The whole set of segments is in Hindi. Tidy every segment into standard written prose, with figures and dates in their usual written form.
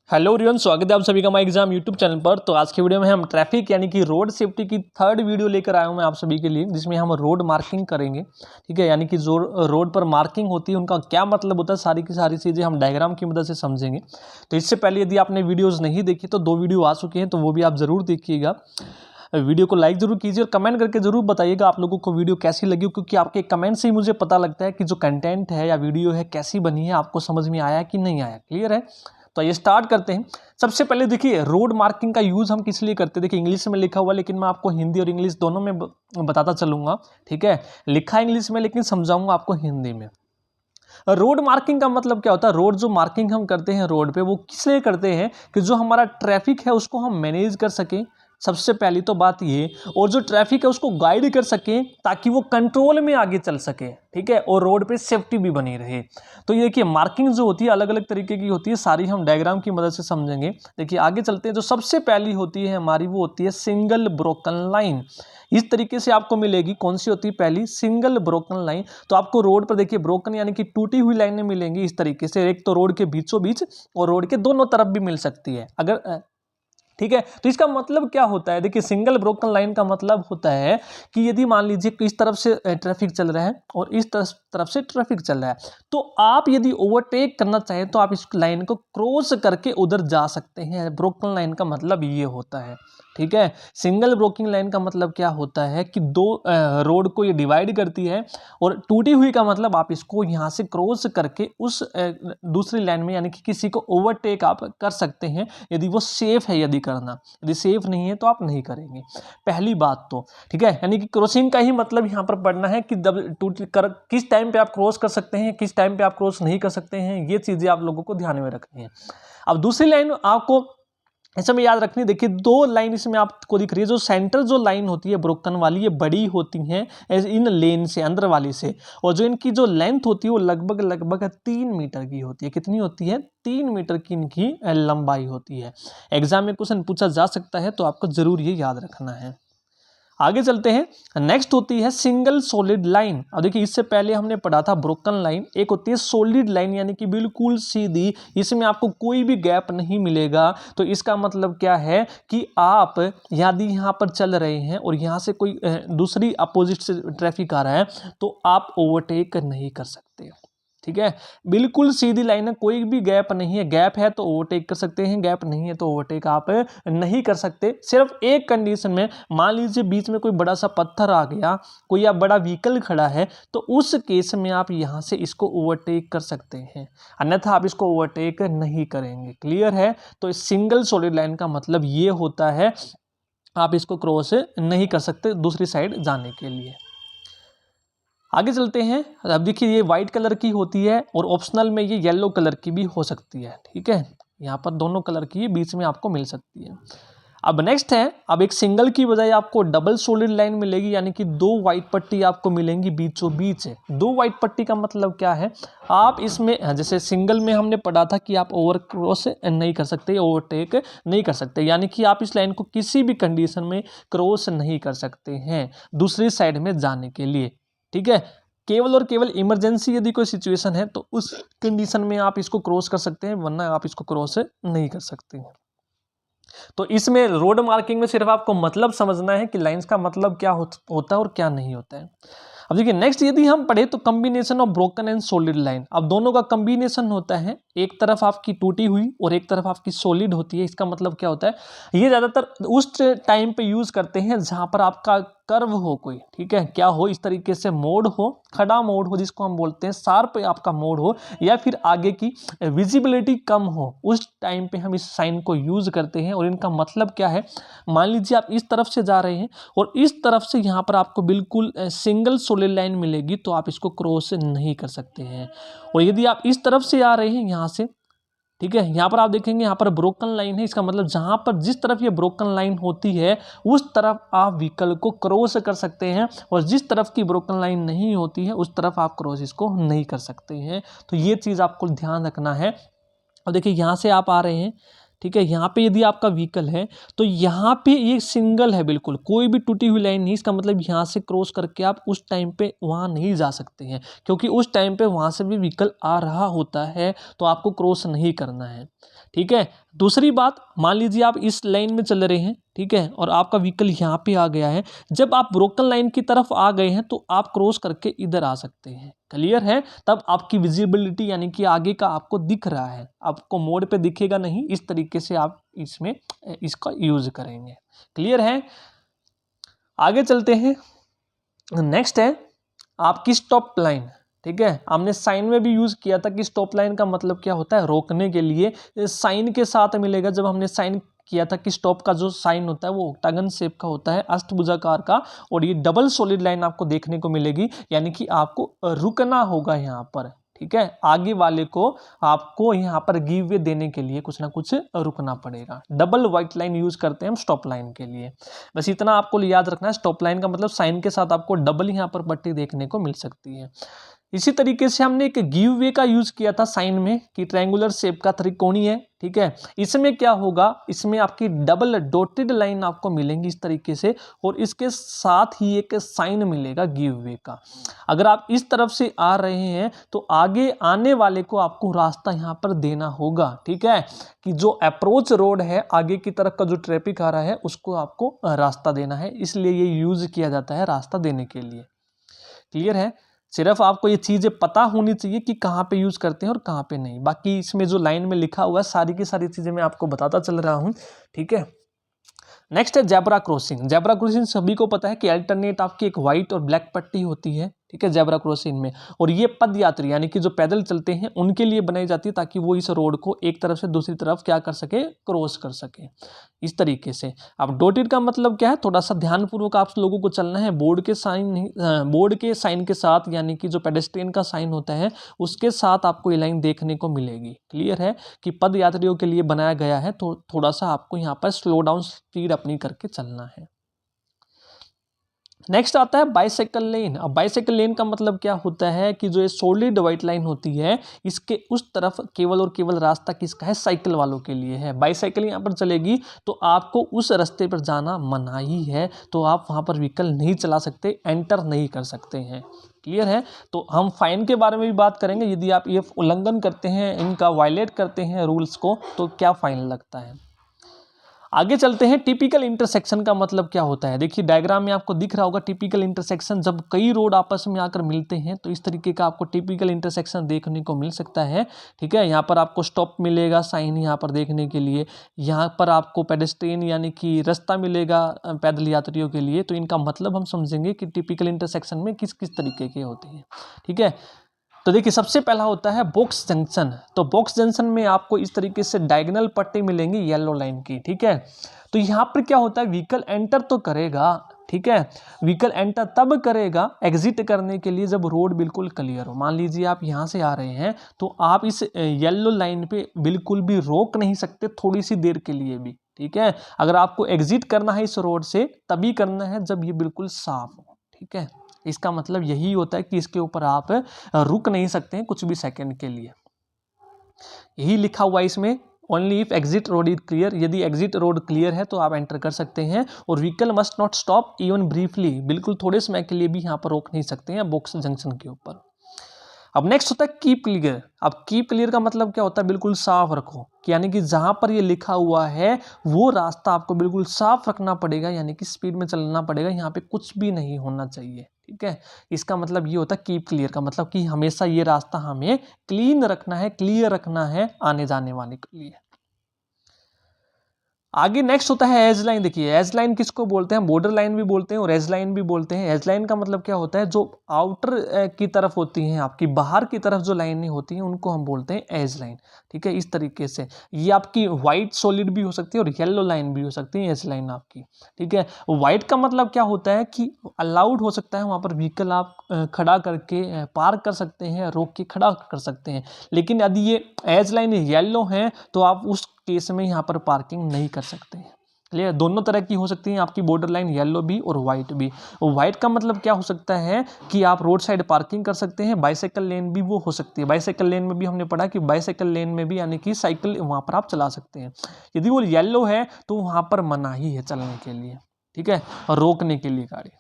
हेलो एवरीवन, स्वागत है आप सभी का माई एग्जाम यूट्यूब चैनल पर। तो आज की वीडियो में हम ट्रैफिक यानी कि रोड सेफ्टी की थर्ड वीडियो लेकर आया हूं मैं आप सभी के लिए, जिसमें हम रोड मार्किंग करेंगे। ठीक है, यानी कि जो रोड पर मार्किंग होती है उनका क्या मतलब होता है, सारी की सारी चीज़ें हम डायग्राम की मदद से समझेंगे। तो इससे पहले यदि आपने वीडियोज़ नहीं देखी तो 2 वीडियो आ चुके हैं, तो वो भी आप ज़रूर देखिएगा। वीडियो को लाइक जरूर कीजिए और कमेंट करके जरूर बताइएगा आप लोगों को वीडियो कैसी लगी, क्योंकि आपके कमेंट से ही मुझे पता लगता है कि जो कंटेंट है या वीडियो है कैसी बनी है, आपको समझ में आया कि नहीं आया। क्लियर है? तो ये स्टार्ट करते हैं। सबसे पहले देखिए, रोड मार्किंग का यूज़ हम किस लिए करते हैं। देखिए, इंग्लिश में लिखा हुआ, लेकिन मैं आपको हिंदी और इंग्लिश दोनों में बताता चलूँगा। ठीक है, लिखा इंग्लिश में लेकिन समझाऊंगा आपको हिंदी में। रोड मार्किंग का मतलब क्या होता है? रोड जो मार्किंग हम करते हैं रोड पे, वो किस लिए करते हैं कि जो हमारा ट्रैफिक है उसको हम मैनेज कर सकें, सबसे पहली तो बात ये। और जो ट्रैफिक है उसको गाइड कर सकें ताकि वो कंट्रोल में आगे चल सके। ठीक है, और रोड पे सेफ्टी भी बनी रहे। तो ये देखिए, मार्किंग जो होती है अलग अलग तरीके की होती है, सारी हम डायग्राम की मदद से समझेंगे। देखिए, आगे चलते हैं। जो सबसे पहली होती है हमारी, वो होती है सिंगल ब्रोकन लाइन। इस तरीके से आपको मिलेगी। कौन सी होती है? पहली सिंगल ब्रोकन लाइन। तो आपको रोड पर देखिए ब्रोकन यानी कि टूटी हुई लाइनें मिलेंगी इस तरीके से। एक तो रोड के बीचों बीच और रोड के दोनों तरफ भी मिल सकती है अगर ठीक है। तो इसका मतलब क्या होता है? देखिए, सिंगल ब्रोकन लाइन का मतलब होता है कि यदि मान लीजिए कि इस तरफ से ट्रैफिक चल रहा है और इस तरफ से ट्रैफिक चल रहा है, तो आप यदि ओवरटेक करना चाहें तो आप इस लाइन को क्रॉस करके उधर जा सकते हैं। ब्रोकन लाइन का मतलब ये होता है। ठीक है, सिंगल ब्रोकिंग लाइन का मतलब क्या होता है कि दो रोड को ये डिवाइड करती है, और टूटी हुई का मतलब आप इसको यहाँ से क्रॉस करके उस दूसरी लाइन में यानी कि किसी को ओवरटेक आप कर सकते हैं, यदि वो सेफ है। यदि करना, यदि सेफ नहीं है तो आप नहीं करेंगे, पहली बात तो। ठीक है, यानी कि क्रॉसिंग का ही मतलब यहाँ पर पढ़ना है कि किस टाइम पे आप क्रॉस कर सकते हैं, किस टाइम पे आप क्रॉस नहीं कर सकते हैं। ये चीज़ें आप लोगों को ध्यान में रखनी है। अब दूसरी लाइन आपको इसमें याद रखनी। देखिए, 2 लाइन इसमें आपको दिख रही है। जो सेंटर जो लाइन होती है ब्रोकन वाली, ये बड़ी होती हैं इन लेन से, अंदर वाली से। और जो इनकी जो लेंथ होती है वो लगभग 3 मीटर की होती है। कितनी होती है? 3 मीटर की इनकी लंबाई होती है। एग्जाम में क्वेश्चन पूछा जा सकता है, तो आपको जरूर ये याद रखना है। आगे चलते हैं। नेक्स्ट होती है सिंगल सॉलिड लाइन। अब देखिए, इससे पहले हमने पढ़ा था ब्रोकन लाइन। एक होती है सॉलिड लाइन यानी कि बिल्कुल सीधी, इसमें आपको कोई भी गैप नहीं मिलेगा। तो इसका मतलब क्या है कि आप यदि यहाँ पर चल रहे हैं और यहाँ से कोई दूसरी अपोजिट से ट्रैफिक आ रहा है, तो आप ओवरटेक नहीं कर सकते। ठीक है, बिल्कुल सीधी लाइन है, कोई भी गैप नहीं है। गैप है तो ओवरटेक कर सकते हैं, गैप नहीं है तो ओवरटेक आप नहीं कर सकते। सिर्फ एक कंडीशन में, मान लीजिए बीच में कोई बड़ा सा पत्थर आ गया, कोई या बड़ा व्हीकल खड़ा है, तो उस केस में आप यहां से इसको ओवरटेक कर सकते हैं, अन्यथा आप इसको ओवरटेक नहीं करेंगे। क्लियर है? तो सिंगल सॉलिड लाइन का मतलब ये होता है, आप इसको क्रॉस नहीं कर सकते दूसरी साइड जाने के लिए। आगे चलते हैं। अब देखिए, ये वाइट कलर की होती है और ऑप्शनल में ये येलो कलर की भी हो सकती है। ठीक है, यहाँ पर दोनों कलर की बीच में आपको मिल सकती है। अब नेक्स्ट है, अब एक सिंगल की बजाय आपको डबल सॉलिड लाइन मिलेगी, यानी कि 2 वाइट पट्टी आपको मिलेंगी बीचों बीच। 2 वाइट पट्टी का मतलब क्या है? आप इसमें जैसे सिंगल में हमने पढ़ा था कि आप ओवर क्रॉस नहीं कर सकते, ओवरटेक नहीं कर सकते, यानी कि आप इस लाइन को किसी भी कंडीशन में क्रॉस नहीं कर सकते हैं दूसरी साइड में जाने के लिए। ठीक है, केवल और केवल इमरजेंसी यदि कोई सिचुएशन है तो उस कंडीशन में आप इसको क्रॉस कर सकते हैं, वरना आप इसको क्रॉस नहीं कर सकते हैं। तो इसमें रोड मार्किंग में सिर्फ आपको मतलब समझना है कि लाइंस का मतलब क्या होता है और क्या नहीं होता है। अब देखिए, नेक्स्ट यदि हम पढ़े तो combination of broken and solid line. अब दोनों का कॉम्बिनेशन होता है, एक तरफ आपकी टूटी हुई और एक तरफ आपकी सॉलिड होती है। इसका मतलब क्या होता है? ये ज़्यादातर उस टाइम पे यूज़ करते हैं जहाँ पर आपका कर्व हो कोई। ठीक है, क्या हो? इस तरीके से मोड़ हो, खड़ा मोड़ हो जिसको हम बोलते हैं, शार्प आपका मोड़ हो, या फिर आगे की विजिबिलिटी कम हो, उस टाइम पे हम इस साइन को यूज़ करते हैं। और इनका मतलब क्या है? मान लीजिए आप इस तरफ से जा रहे हैं और इस तरफ से यहाँ पर आपको बिल्कुल सिंगल सॉलिड लाइन मिलेगी, तो आप इसको क्रॉस नहीं कर सकते हैं। और यदि आप इस तरफ से आ रहे हैं यहाँ से, ठीक है, यहाँ पर आप देखेंगे यहाँ पर ब्रोकन लाइन है। इसका मतलब जहाँ पर जिस तरफ ये ब्रोकन लाइन होती है उस तरफ आप व्हीकल को क्रॉस कर सकते हैं, और जिस तरफ की ब्रोकन लाइन नहीं होती है उस तरफ आप क्रॉस इसको नहीं कर सकते हैं। तो ये चीज़ आपको ध्यान रखना है। और देखिए, यहाँ से आप आ रहे हैं, ठीक है, यहाँ पे यदि आपका व्हीकल है तो यहाँ पे ये सिंगल है, बिल्कुल कोई भी टूटी हुई लाइन नहीं। इसका मतलब यहाँ से क्रॉस करके आप उस टाइम पे वहाँ नहीं जा सकते हैं, क्योंकि उस टाइम पे वहाँ से भी व्हीकल आ रहा होता है, तो आपको क्रॉस नहीं करना है। ठीक है, दूसरी बात, मान लीजिए आप इस लाइन में चल रहे हैं, ठीक है, और आपका व्हीकल यहाँ पे आ गया है। जब आप ब्रोकन लाइन की तरफ आ गए हैं तो आप क्रॉस करके इधर आ सकते हैं, क्लियर है। तब आपकी विजिबिलिटी यानी कि आगे का आपको दिख रहा है, आपको मोड़ पे दिखेगा नहीं। इस तरीके से आप इसमें इसका यूज करेंगे, क्लियर है। आगे चलते हैं। नेक्स्ट है आपकी स्टॉप लाइन, ठीक है। हमने साइन में भी यूज किया था कि स्टॉप लाइन का मतलब क्या होता है, रोकने के लिए साइन के साथ मिलेगा। जब हमने साइन किया था कि स्टॉप का जो साइन होता है वो ऑक्टागन शेप का होता है, अष्टभुजाकार का, और ये डबल सॉलिड लाइन आपको देखने को मिलेगी, यानी कि आपको रुकना होगा यहाँ पर, ठीक है। आगे वाले को आपको यहाँ पर गिव वे देने के लिए कुछ ना कुछ रुकना पड़ेगा। डबल व्हाइट लाइन यूज करते हैं हम स्टॉप लाइन के लिए। बस इतना आपको याद रखना है, स्टॉप लाइन का मतलब साइन के साथ आपको डबल यहाँ पर पट्टी देखने को मिल सकती है। इसी तरीके से हमने एक गिव वे का यूज किया था साइन में कि ट्रायंगुलर शेप का त्रिकोणीय है, ठीक है। इसमें क्या होगा, इसमें आपकी डबल डॉटेड लाइन आपको मिलेंगी इस तरीके से, और इसके साथ ही एक साइन मिलेगा गिव वे का। अगर आप इस तरफ से आ रहे हैं तो आगे आने वाले को आपको रास्ता यहाँ पर देना होगा, ठीक है, कि जो अप्रोच रोड है, आगे की तरफ का जो ट्रैफिक आ रहा है उसको आपको रास्ता देना है, इसलिए ये यूज किया जाता है रास्ता देने के लिए, क्लियर है। सिर्फ आपको ये चीज़ें पता होनी चाहिए कि कहाँ पे यूज़ करते हैं और कहाँ पे नहीं। बाकी इसमें जो लाइन में लिखा हुआ है सारी की सारी चीज़ें मैं आपको बताता चल रहा हूँ, ठीक है। नेक्स्ट है जेब्रा क्रॉसिंग। जेब्रा क्रॉसिंग सभी को पता है कि अल्टरनेट आपकी एक व्हाइट और ब्लैक पट्टी होती है, ठीक है, जेब्रा क्रॉसिंग में। और ये पद यात्री यानी कि जो पैदल चलते हैं उनके लिए बनाई जाती है, ताकि वो इस रोड को एक तरफ से दूसरी तरफ क्या कर सके, क्रॉस कर सके, इस तरीके से। अब डॉटेड का मतलब क्या है, थोड़ा सा ध्यानपूर्वक आप लोगों को चलना है। बोर्ड के साइन के साथ, यानी कि जो पेडेस्ट्रियन का साइन होता है उसके साथ आपको ये लाइन देखने को मिलेगी, क्लियर है, कि पद यात्रियों के लिए बनाया गया है। तो थोड़ा सा आपको यहाँ पर स्लो डाउन स्पीड अपनी करके चलना है। नेक्स्ट आता है बाइसाइकिल लेन। अब बाइसाइकिल लेन का मतलब क्या होता है कि जो ये सॉलिड व्हाइट लाइन होती है इसके उस तरफ केवल और केवल रास्ता किसका है, साइकिल वालों के लिए है। बाइसाइकिल यहाँ पर चलेगी तो आपको उस रास्ते पर जाना मनाही है, तो आप वहाँ पर व्हीकल नहीं चला सकते, एंटर नहीं कर सकते हैं, क्लियर है। तो हम फाइन के बारे में भी बात करेंगे, यदि आप ये उल्लंघन करते हैं, इनका वायलेट करते हैं रूल्स को, तो क्या फाइन लगता है। आगे चलते हैं। टिपिकल इंटरसेक्शन का मतलब क्या होता है, देखिए डायग्राम में आपको दिख रहा होगा। टिपिकल इंटरसेक्शन, जब कई रोड आपस में आकर मिलते हैं तो इस तरीके का आपको टिपिकल इंटरसेक्शन देखने को मिल सकता है, ठीक है। यहाँ पर आपको स्टॉप मिलेगा साइन यहाँ पर देखने के लिए, यहाँ पर आपको पेडेस्ट्रियन यानी कि रास्ता मिलेगा पैदल यात्रियों के लिए। तो इनका मतलब हम समझेंगे कि टिपिकल इंटरसेक्शन में किस किस तरीके के होते हैं, ठीक है। तो देखिए सबसे पहला होता है बॉक्स जंक्शन। तो बॉक्स जंक्शन में आपको इस तरीके से डायगोनल पट्टी मिलेंगी येलो लाइन की, ठीक है। तो यहाँ पर क्या होता है, व्हीकल एंटर तो करेगा, ठीक है, व्हीकल एंटर तब करेगा एग्जिट करने के लिए जब रोड बिल्कुल क्लियर हो। मान लीजिए आप यहाँ से आ रहे हैं तो आप इस येलो लाइन पे बिल्कुल भी रोक नहीं सकते थोड़ी सी देर के लिए भी, ठीक है। अगर आपको एग्जिट करना है इस रोड से तभी करना है जब ये बिल्कुल साफ हो, ठीक है। इसका मतलब यही होता है कि इसके ऊपर आप रुक नहीं सकते हैं कुछ भी सेकंड के लिए, यही लिखा हुआ है इसमें। Only if exit road is clear, यदि एग्जिट रोड क्लियर है तो आप एंटर कर सकते हैं। और vehicle must not stop even briefly, बिल्कुल थोड़े समय के लिए भी यहाँ पर रोक नहीं सकते हैं बॉक्स जंक्शन के ऊपर। अब नेक्स्ट होता है कीप क्लियर। अब कीप क्लियर का मतलब क्या होता है, बिल्कुल साफ रखो, कि यानी कि जहां पर ये लिखा हुआ है वो रास्ता आपको बिल्कुल साफ रखना पड़ेगा, यानी कि स्पीड में चलना पड़ेगा, यहाँ पे कुछ भी नहीं होना चाहिए, ठीक है। इसका मतलब ये होता है कीप क्लियर का मतलब कि हमेशा ये रास्ता हमें क्लीन रखना है, क्लियर रखना है आने जाने वाले के लिए। आगे नेक्स्ट होता है एज लाइन। देखिए एज लाइन किसको बोलते हैं, बॉर्डर लाइन भी बोलते हैं और एज लाइन भी बोलते हैं। एज लाइन का मतलब क्या होता है, जो आउटर की तरफ होती हैं, आपकी बाहर की तरफ जो लाइनें होती हैं उनको हम बोलते हैं एज लाइन, ठीक है। इस तरीके से ये आपकी व्हाइट सॉलिड भी हो सकती है और येलो लाइन भी हो सकती है एज लाइन आपकी, ठीक है। व्हाइट का मतलब क्या होता है कि अलाउड हो सकता है वहाँ पर व्हीकल आप खड़ा करके पार्क कर सकते हैं, रोक के खड़ा कर सकते हैं। लेकिन यदि ये एज लाइन येलो है तो आप उस केस में यहाँ पर पार्किंग नहीं कर सकते हैं, क्लियर। दोनों तरह की हो सकती है आपकी बॉर्डर लाइन, येलो भी और व्हाइट भी। व्हाइट का मतलब क्या हो सकता है कि आप रोड साइड पार्किंग कर सकते हैं। बाइसाइकिल लेन भी वो हो सकती है, बाइसाइकिल लेन में भी हमने पढ़ा कि बाइसाइकिल लेन में भी यानी कि साइकिल वहाँ पर आप चला सकते हैं। यदि वो येलो है तो वहाँ पर मनाही है चलने के लिए, ठीक है, और रोकने के लिए गाड़ी।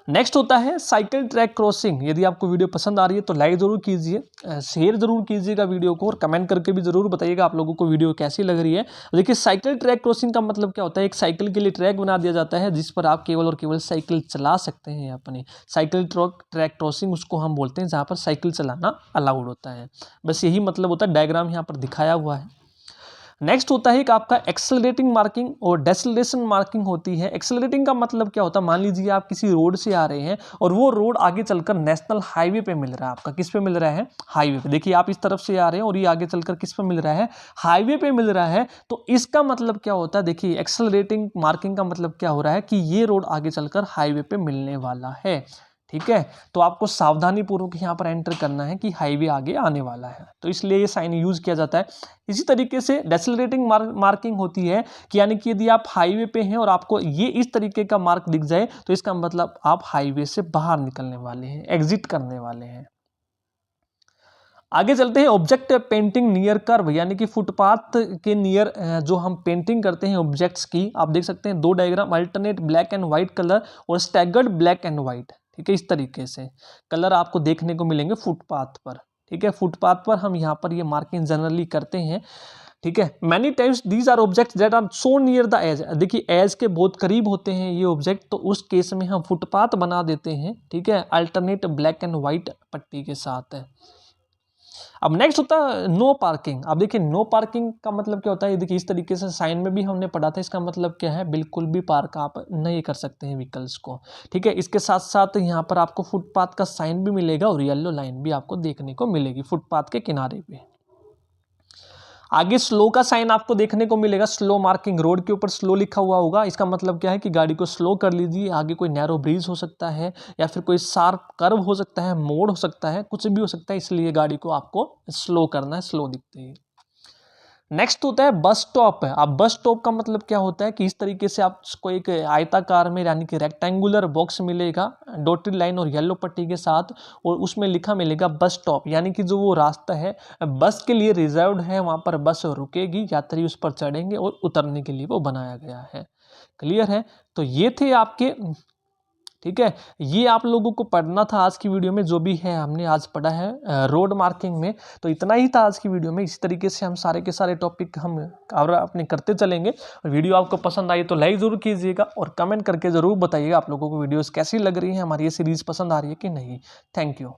नेक्स्ट होता है साइकिल ट्रैक क्रॉसिंग। यदि आपको वीडियो पसंद आ रही है तो लाइक ज़रूर कीजिए, शेयर ज़रूर कीजिएगा वीडियो को, और कमेंट करके भी ज़रूर बताइएगा आप लोगों को वीडियो कैसी लग रही है। देखिए साइकिल ट्रैक क्रॉसिंग का मतलब क्या होता है, एक साइकिल के लिए ट्रैक बना दिया जाता है जिस पर आप केवल और केवल साइकिल चला सकते हैं अपनी। साइकिल ट्रैक क्रॉसिंग उसको हम बोलते हैं जहाँ पर साइकिल चलाना अलाउड होता है। बस यही मतलब होता है, डायग्राम यहाँ पर दिखाया हुआ है। नेक्स्ट होता है एक आपका एक्सेलरेटिंग मार्किंग और डेसेलेरेशन मार्किंग होती है। एक्सेलरेटिंग का मतलब क्या होता है, मान लीजिए आप किसी रोड से आ रहे हैं और वो रोड आगे चलकर नेशनल हाईवे पे मिल रहा है। आपका किस पे मिल रहा है, हाईवे पे। देखिए आप इस तरफ से आ रहे हैं और ये आगे चलकर किस पे मिल रहा है, हाईवे पे मिल रहा है। तो इसका मतलब क्या होता है, देखिए एक्सेलरेटिंग मार्किंग का मतलब क्या हो रहा है कि ये रोड आगे चलकर हाईवे पे मिलने वाला है। ठीक है, तो आपको सावधानी पूर्वक यहाँ पर एंटर करना है कि हाईवे आगे आने वाला है, तो इसलिए ये साइन यूज किया जाता है। इसी तरीके से डेसेलेरेटिंग मार्किंग होती है कि यानी कि यदि आप हाईवे पे हैं और आपको ये इस तरीके का मार्क दिख जाए तो इसका मतलब आप हाईवे से बाहर निकलने वाले हैं, एग्जिट करने वाले हैं। आगे चलते हैं, ऑब्जेक्ट पेंटिंग नियर कर्व, यानी कि फुटपाथ के नियर जो हम पेंटिंग करते हैं ऑब्जेक्ट्स की। आप देख सकते हैं दो diagram, alternate black and white colour और स्टैगर्ड ब्लैक एंड व्हाइट। ठीक है, इस तरीके से कलर आपको देखने को मिलेंगे फुटपाथ पर। ठीक है, फुटपाथ पर हम यहाँ पर ये मार्किंग जनरली करते हैं। ठीक है, many times these are objects that are so near the edge. देखिए एज के बहुत करीब होते हैं ये ऑब्जेक्ट, तो उस केस में हम फुटपाथ बना देते हैं। ठीक है, अल्टरनेट ब्लैक एंड व्हाइट पट्टी के साथ है। अब नेक्स्ट होता है नो पार्किंग। अब देखिए नो पार्किंग का मतलब क्या होता है, देखिए इस तरीके से साइन में भी हमने पढ़ा था। इसका मतलब क्या है, बिल्कुल भी पार्क आप नहीं कर सकते हैं व्हीकल्स को। ठीक है, इसके साथ साथ यहाँ पर आपको फुटपाथ का साइन भी मिलेगा और येलो लाइन भी आपको देखने को मिलेगी फुटपाथ के किनारे पे। आगे स्लो का साइन आपको देखने को मिलेगा, स्लो मार्किंग। रोड के ऊपर स्लो लिखा हुआ होगा, इसका मतलब क्या है कि गाड़ी को स्लो कर लीजिए। आगे कोई नैरो ब्रिज हो सकता है या फिर कोई शार्प कर्व हो सकता है, मोड़ हो सकता है, कुछ भी हो सकता है, इसलिए गाड़ी को आपको स्लो करना है, स्लो दिखते ही। नेक्स्ट होता है बस स्टॉप। अब बस स्टॉप का मतलब क्या होता है कि इस तरीके से आपको एक आयताकार में यानी कि रेक्टेंगुलर बॉक्स मिलेगा डॉटेड लाइन और येलो पट्टी के साथ, और उसमें लिखा मिलेगा बस स्टॉप, यानी कि जो वो रास्ता है बस के लिए रिजर्व्ड है, वहाँ पर बस रुकेगी, यात्री उस पर चढ़ेंगे और उतरने के लिए वो बनाया गया है। क्लियर है, तो ये थे आपके। ठीक है, ये आप लोगों को पढ़ना था आज की वीडियो में, जो भी है हमने आज पढ़ा है रोड मार्किंग में। तो इतना ही था आज की वीडियो में। इस तरीके से हम सारे के सारे टॉपिक हम कवर अपने करते चलेंगे। वीडियो आपको पसंद आई तो लाइक ज़रूर कीजिएगा और कमेंट करके ज़रूर बताइएगा आप लोगों को वीडियोस कैसी लग रही है, हमारी ये सीरीज़ पसंद आ रही है कि नहीं। Thank you.